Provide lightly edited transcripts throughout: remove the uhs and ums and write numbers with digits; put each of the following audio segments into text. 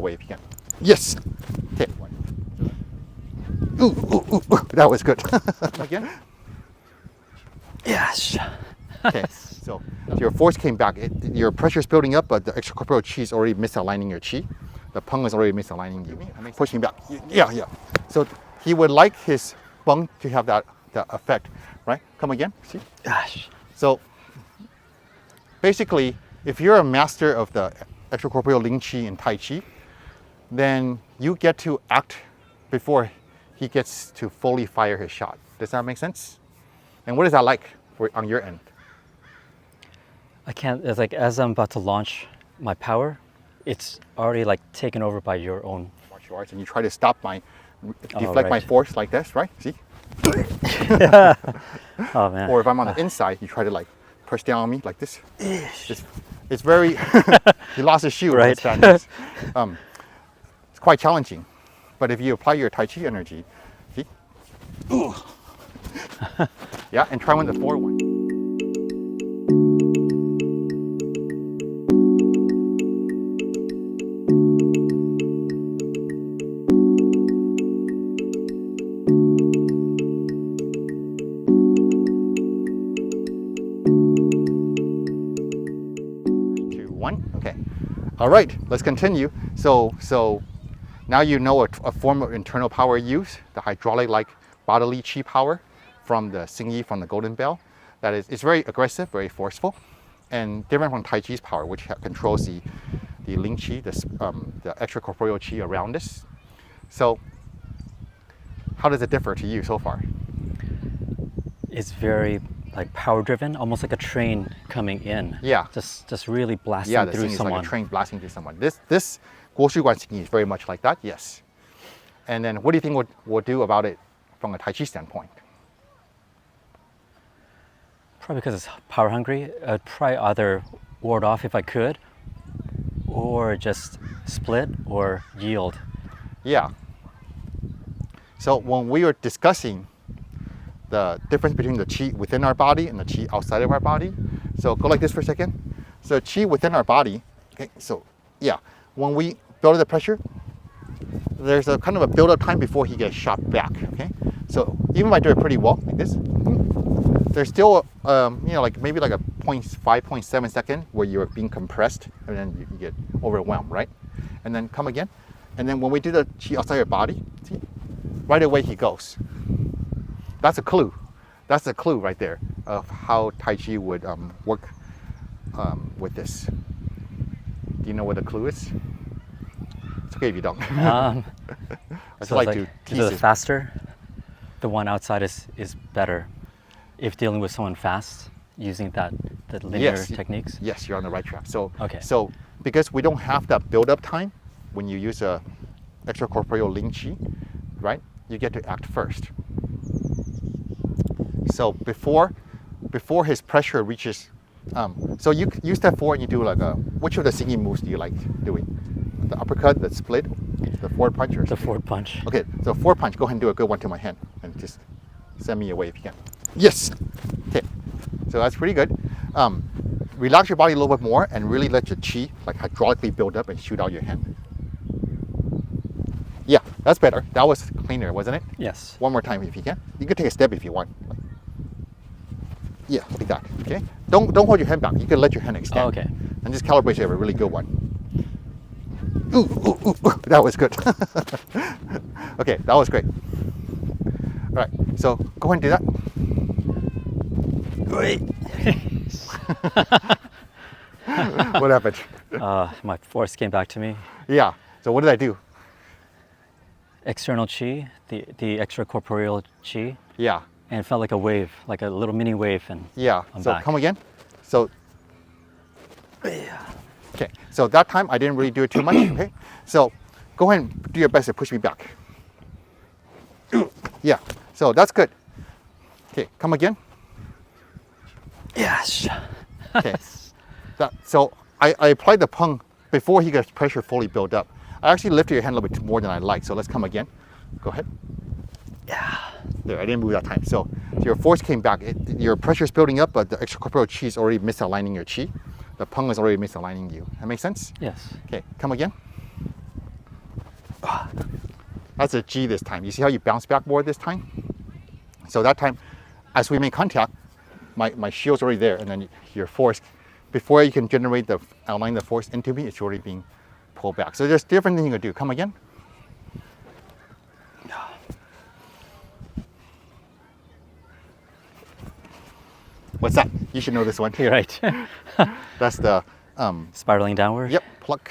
away if you can. Yes. Okay. Ooh, ooh, ooh, ooh. That was good. Again. Yes. Okay. So your force came back. Your pressure is building up, but the extracorporeal chi is already misaligning your chi. The peng is already misaligning you. Pushing back. Yeah, yeah. So he would like his peng to have that effect, right? Come again. See? Gosh. So basically, if you're a master of the extracorporeal Ling Chi and Tai Chi, then you get to act before he gets to fully fire his shot. Does that make sense? And what is that like on your end? I can't, it's like as I'm about to launch my power, it's already like taken over by your own Martial arts, and you try to stop deflect my force like this, right? See? Oh man. Or if I'm on the inside, you try to like push down on me like this. It's very, he lost his shoe. Right. It's quite challenging. But if you apply your Tai Chi energy, see? Ooh. Yeah, and try one the forward one. Okay. All right, let's continue. So now you know a form of internal power use, the hydraulic-like bodily chi power from the Xingyi, from the Golden Bell. That is, it's very aggressive, very forceful, and different from Tai Chi's power, which controls the Ling Chi, the extracorporeal chi around us. So how does it differ to you so far? It's very like power driven, almost like a train coming in. Yeah. Just really blasting Yeah, the through Xingyi is someone. like a train blasting through someone. This Guoshu Guan Xingyi is very much like that, yes. And then what do you think we'll do about it from a Tai Chi standpoint? Probably because it's power hungry. I'd probably either ward off if I could, or just split or yield. Yeah. So when we were discussing the difference between the chi within our body and the chi outside of our body, so go like this for a second. So chi within our body, okay, so yeah, when we build the pressure, there's a kind of a build-up time before he gets shot back, okay? So even if I do it pretty well, like this, there's still, like maybe like a 0.7 second where you're being compressed and then you get overwhelmed, right? And then come again. And then when we do the chi outside your body, see, right away he goes. That's a clue. That's a clue right there of how Tai Chi would work with this. Do you know what the clue is? It's okay if you don't. I just So like it's to tease is it. it faster? The one outside is better if dealing with someone fast using the linear techniques. Yes, you're on the right track. So, Okay. So because we don't have that build-up time when you use a extracorporeal Ling Chi, right? You get to act first. So before his pressure reaches, so you step forward and you do like which of the Xingyi moves do you like doing? The uppercut, the split, the forward punch, or The forward punch. Okay, so forward punch, go ahead and do a good one to my hand and just send me away if you can. Yes. Okay, so that's pretty good. Relax your body a little bit more and really let your chi like hydraulically build up and shoot out your hand. Yeah, that's better. That was cleaner, wasn't it? Yes. One more time if you can. You can take a step if you want. Yeah, like that. Okay. Don't hold your hand back. You can let your hand extend. Oh, okay. And just calibrate you have a really good one. Ooh, ooh, ooh, ooh. That was good. Okay, that was great. All right. So go ahead and do that. Great. What happened? My force came back to me. Yeah. So what did I do? External chi, the extracorporeal chi, Yeah. and it felt like a wave, like a little mini wave, and Yeah. I'm So back. come again. So. Okay. So that time I didn't really do it too much. Okay. So go ahead and do your best to push me back. Yeah. So that's good. Okay. Come again. Yes. Okay. So I applied the peng before he gets pressure fully built up. I actually lifted your hand a little bit more than I like. So let's come again. Go ahead. Yeah. There, I didn't move that time. So your force came back. Your pressure is building up, but the extracorporeal chi is already misaligning your chi. The peng is already misaligning you. That makes sense? Yes. Okay, come again. as a G this time. You see how you bounce back more this time? So that time, as we make contact, my shield's already there, and then your force, before you can generate align the force into me, it's already being pulled back. So there's different things you can do. Come again. What's that? You should know this one. You're right. That's the Spiraling downward. Yep, pluck,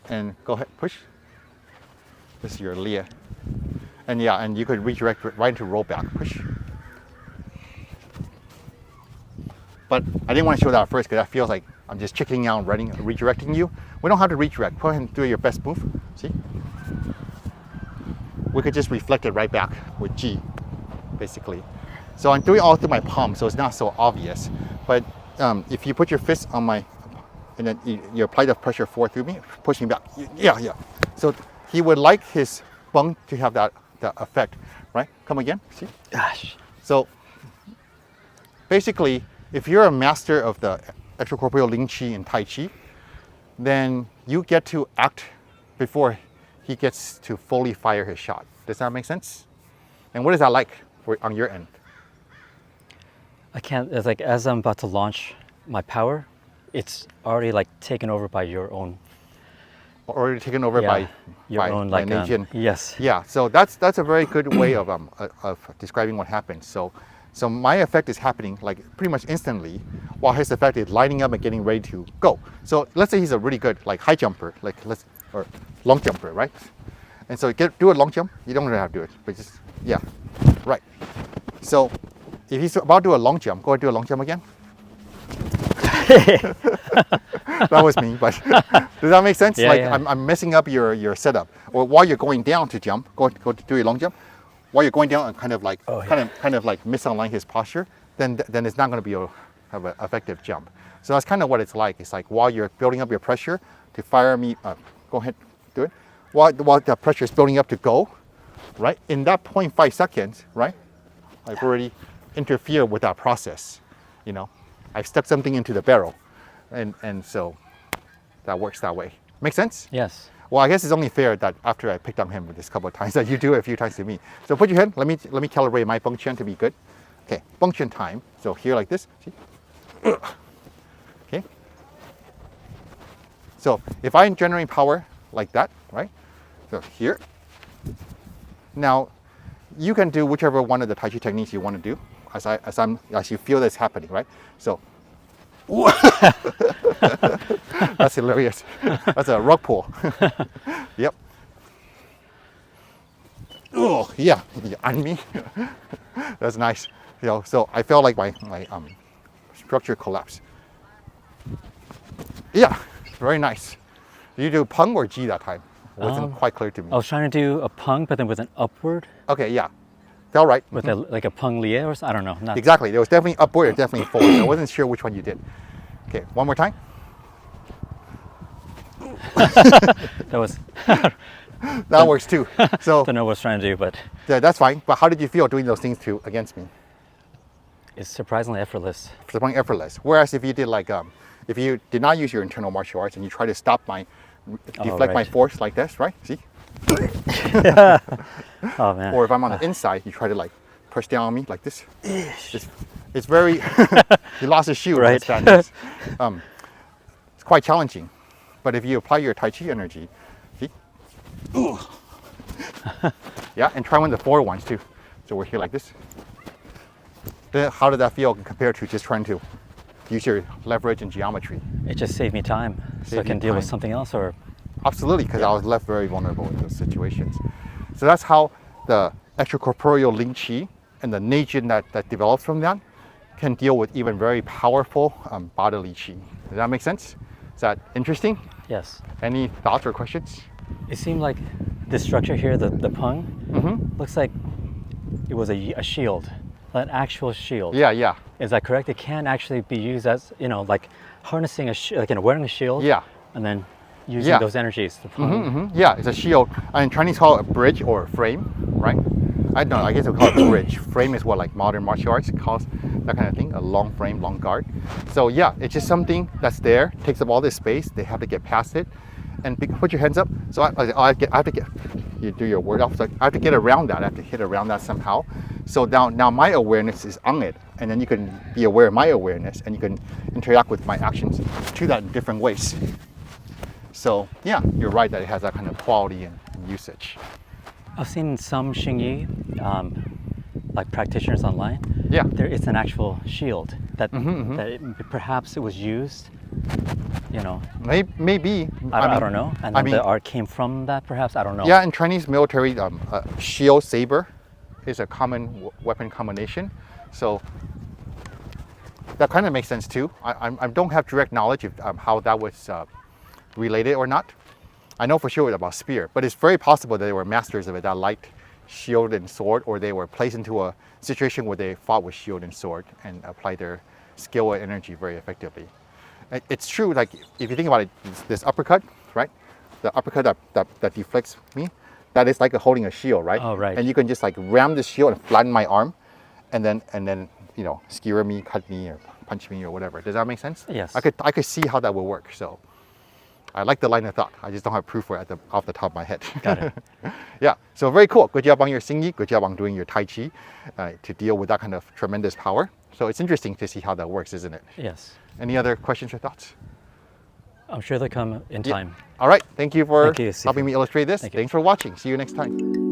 and go ahead, push. This is your Leah, and yeah, and you could redirect right into rollback, push. But I didn't want to show that first because that feels like I'm just checking out and redirecting you. We don't have to redirect. Go ahead and do your best move. See? We could just reflect it right back with G, basically. So I'm doing it all through my palm, so it's not so obvious. But if you put your fist on my, and then you apply the pressure forward through me, pushing back. Yeah, yeah. So he would like his peng to have that effect, right? Come again. See? Gosh. So basically, if you're a master of the extracorporeal Ling Chi and Tai Chi, then you get to act before he gets to fully fire his shot. Does that make sense? And what is that like on your end? I can't, it's like as I'm about to launch my power, it's already like taken over by your own. Already taken over by Neijin. Yes. Yeah, so that's a very good way of describing what happens. So my effect is happening like pretty much instantly, while his effect is lining up and getting ready to go. So let's say he's a really good like high jumper, or long jumper, right? And so do a long jump. You don't really have to do it, but just yeah, right. So if he's about to do a long jump, go ahead and do a long jump again. That was me, but does that make sense? Yeah, like yeah. I'm messing up your setup. Or while you're going down to jump, go to do your long jump. While you're going down and kind of like misalign his posture, then it's not going to have an effective jump. So that's kind of what it's like. It's like while you're building up your pressure to fire me, go ahead, do it. While the pressure is building up to go, right? In that 0.5 seconds, right? I've already interfered with that process. You know, I've stuck something into the barrel, and so that works that way. Make sense? Yes. Well, I guess it's only fair that after I picked on him with this couple of times that you do it a few times to me. So put your hand. Let me calibrate my peng chen to be good. Okay, peng chen time. So here like this. See? Okay. So if I'm generating power like that, right? So here. Now, you can do whichever one of the Tai Chi techniques you want to do, as you feel that's happening, right? So. That's hilarious. That's a rug pull. Yep. Oh yeah, on me. That's nice. You know, so I felt like my structure collapsed. Yeah, very nice. Did you do peng or G that time? It wasn't quite clear to me. I was trying to do a peng, but then with an upward. Okay, yeah. Felt right. With like a peng lie or something. I don't know. Not Exactly. There was definitely upward or definitely forward. I wasn't sure which one you did. Okay, one more time. That was. That works too. So Don't know what I was trying to do, but yeah, that's fine. But how did you feel doing those things against me? it's surprisingly effortless. Something effortless. Whereas if you did if you did not use your internal martial arts and you try to deflect my force like this, right? See? Oh man. Or if I'm on the inside, you try to press down on me like this. It's very. He lost his shoe. Right. It's quite challenging. But if you apply your Tai Chi energy, see? Yeah, and try one of the forward ones too. So we're here like this. Then how did that feel compared to just trying to use your leverage and geometry? It just saved me time, so I can deal with something else. Or Absolutely, because I was left very vulnerable in those situations. So that's how the extracorporeal Ling Chi and the Neijin that develops from that can deal with even very powerful bodily Chi. Does that make sense? Is that interesting? yes, Any thoughts or questions? it seemed like this structure here, the peng, looks like it was a shield, an actual shield. Yeah, yeah. Is that correct? It can actually be used as like harnessing wearing a shield. Yeah. And then using those energies. The peng. Yeah, it's a shield. In Chinese, call it a bridge or a frame, right? I don't know. I guess we call it a bridge. Frame is what modern martial arts calls that kind of thing, a long frame, long guard. So yeah, it's just something that's there, takes up all this space. They have to get past it, and put your hands up. So I have to get you do your word off. So I have to get around that. I have to hit around that somehow. So now my awareness is on it, and then you can be aware of my awareness, and you can interact with my actions to that in different ways. So yeah, you're right that it has that kind of quality and usage. I've seen some Xingyi, like practitioners online. Yeah. There is an actual shield that, perhaps it was used, you know. Maybe. I don't know. And then I the mean, art came from that, perhaps. I don't know. Yeah, in Chinese military, shield saber is a common weapon combination. So that kind of makes sense too. I don't have direct knowledge of how that was related or not. I know for sure about spear, but it's very possible that they were masters of it that liked shield and sword, or they were placed into a situation where they fought with shield and sword and applied their skill and energy very effectively. It's true, like if you think about it, this uppercut, right? The uppercut that deflects me, that is like holding a shield, right? Oh, right. And you can just like ram the shield and flatten my arm, and then you know, skewer me, cut me, or punch me, or whatever. Does that make sense? Yes. I could see how that would work. So I like the line of thought. I just don't have proof for it off the top of my head. Got it. Yeah, so very cool. Good job on your Xingyi. Good job on doing your Tai Chi to deal with that kind of tremendous power. So it's interesting to see how that works, isn't it? Yes. Any other questions or thoughts? I'm sure they'll come in time. All right. Thank you for Thank you, Sifu. helping me illustrate this. Thank you. Thanks for watching. See you next time.